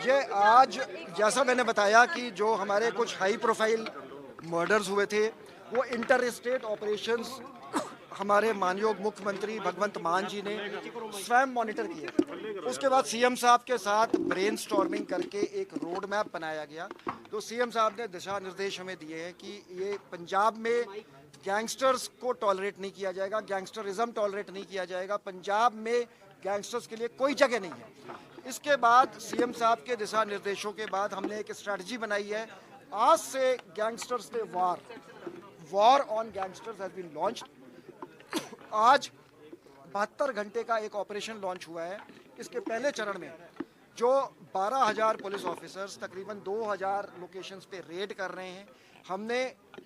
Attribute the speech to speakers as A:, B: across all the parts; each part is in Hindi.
A: ये आज जैसा मैंने बताया कि जो हमारे कुछ हाई प्रोफाइल मर्डर्स हुए थे वो इंटर स्टेट ऑपरेशंस हमारे माननीय मुख्यमंत्री भगवंत मान जी ने स्वयं मॉनिटर किए। उसके बाद सीएम साहब के साथ ब्रेनस्टॉर्मिंग करके एक रोड मैप बनाया गया। तो सीएम साहब ने दिशा निर्देश हमें दिए हैं कि ये पंजाब में गैंगस्टर्स को टॉलरेट नहीं किया जाएगा, गैंगस्टरिज्म टॉलरेट नहीं किया जाएगा। पंजाब में गैंगस्टर्स के लिए कोई जगह नहीं है। इसके बाद सीएम साहब के दिशा निर्देशों के बाद हमने एक स्ट्रैटेजी बनाई है। आज से गैंगस्टर्स पे war on gangsters has been launched. आज 72 घंटे का एक ऑपरेशन लॉन्च हुआ है। इसके पहले चरण में जो 12,000 पुलिस ऑफिसर्स तकरीबन 2,000 लोकेशंस पे रेड कर रहे हैं। हमने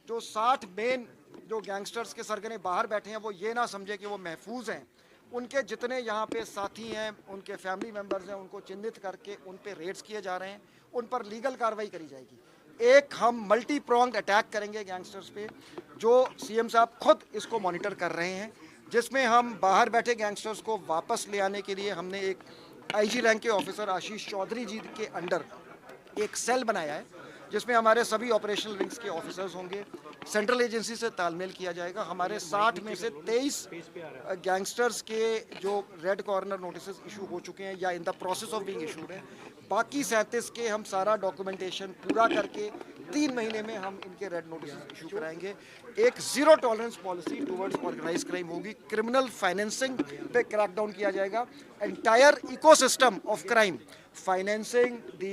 A: जो 60 मेन जो गैंगस्टर्स के सरगने बाहर बैठे हैं वो ये ना समझे कि वो महफूज हैं। उनके जितने यहाँ पे साथी हैं, उनके फैमिली मेम्बर्स हैं, उनको चिन्हित करके उन पे रेड्स किए जा रहे हैं, उन पर लीगल कार्रवाई करी जाएगी। एक हम मल्टी प्रोंग्ड अटैक करेंगे गैंगस्टर्स पे, जो सीएम साहब खुद इसको मॉनिटर कर रहे हैं, जिसमें हम बाहर बैठे गैंगस्टर्स को वापस ले आने के लिए हमने एक आईजी रैंक के ऑफिसर आशीष चौधरी जी के अंडर एक सेल बनाया है, जिसमें हमारे सभी ऑपरेशनल विंग्स के ऑफिसर्स होंगे। सेंट्रल एजेंसी से तालमेल किया जाएगा। हमारे 60 में से 23 गैंगस्टर्स के जो रेड कॉर्नर नोटिस इशू हो चुके हैं या in the process of being issued है। बाकी 37 के हम सारा डॉक्यूमेंटेशन पूरा करके 3 महीने में हम इनके रेड नोटिस इशू कराएंगे। एक zero tolerance policy towards organise crime होगी। क्रिमिनल फाइनेंसिंग पे क्रैकडाउन किया जाएगा। Entire ecosystem of crime, financing, the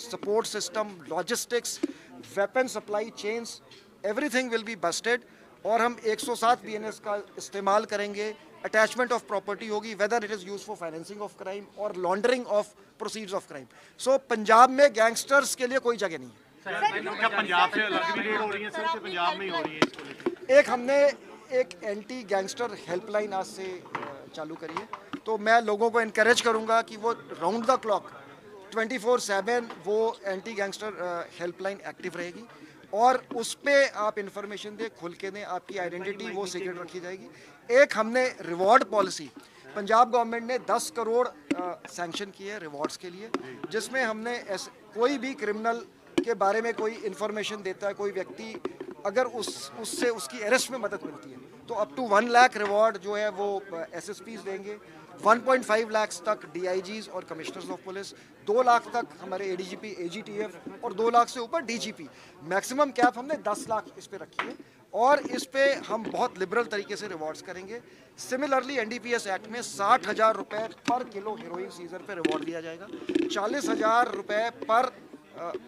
A: support system, logistics, weapon supply chains, everything will be busted. और हम 107 बीएनएस का इस्तेमाल करेंगे। अटैचमेंट ऑफ प्रॉपर्टी होगी, whether it is use for financing of crime और laundering of proceeds of crime. So Punjab में गैंगस्टर्स के लिए कोई जगह नहीं है।
B: क्या पंजाब से अलग भी रेड हो रही है सर, कि पंजाब में ही हो रही है इसको लेकर?
A: एक हमने एक एंटी गैंगस्टर हेल्पलाइन आज से चालू करी है। तो मैं लोगों को इनकरेज करूंगा कि वो राउंड द क्लॉक 24/7 वो एंटी गैंगस्टर हेल्पलाइन एक्टिव रहेगी और उस पर आप इंफॉर्मेशन दें, खुल के दें। आपकी आइडेंटिटी वो सीक्रेट रखी जाएगी। एक हमने रिवॉर्ड पॉलिसी, पंजाब गवर्नमेंट ने 10 करोड़ सैंक्शन किए रिवॉर्ड्स के लिए, जिसमें हमने कोई भी क्रिमिनल के बारे में कोई इन्फॉर्मेशन देता है कोई व्यक्ति, अगर उससे उसकी अरेस्ट में मदद मिलती है तो अप टू 1 लाख रिवॉर्ड जो है वो एसएसपीज देंगे। 1.5 लाख तक डीआईजीज और कमिश्नर्स ऑफ पुलिस, 2 लाख तक हमारे एडीजीपी एजीटीएफ और 2 लाख से ऊपर डीजीपी। मैक्सिमम कैप हमने 10 लाख इस पे रखी है और इस पे हम बहुत लिबरल तरीके से रिवॉर्ड्स करेंगे। सिमिलरली एनडीपीएस एक्ट में 60,000 रुपये पर किलो हेरोइन सीजर पे रिवॉर्ड दिया जाएगा। 40,000 रुपये पर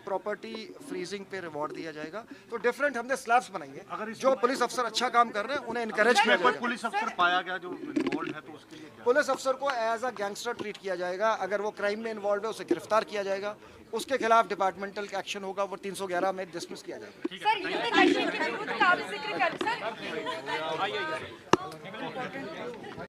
A: प्रॉपर्टी फ्रीजिंग पे रिवॉर्ड दिया जाएगा। तो डिफरेंट हमने स्लैब्स बनाई है। जो पुलिस अफसर अच्छा काम कर रहे हैं उन्हें इनकरेज किया जाएगा।
B: पुलिस अफसर पाया गया जो इन्वॉल्व है तो उसके लिए
A: पुलिस अफसर को एज अ गैंगस्टर ट्रीट किया जाएगा। अगर वो क्राइम में इन्वॉल्व है उसे गिरफ्तार किया जाएगा। उसके खिलाफ डिपार्टमेंटल एक्शन होगा, वो 311 में डिसमिस किया जाएगा।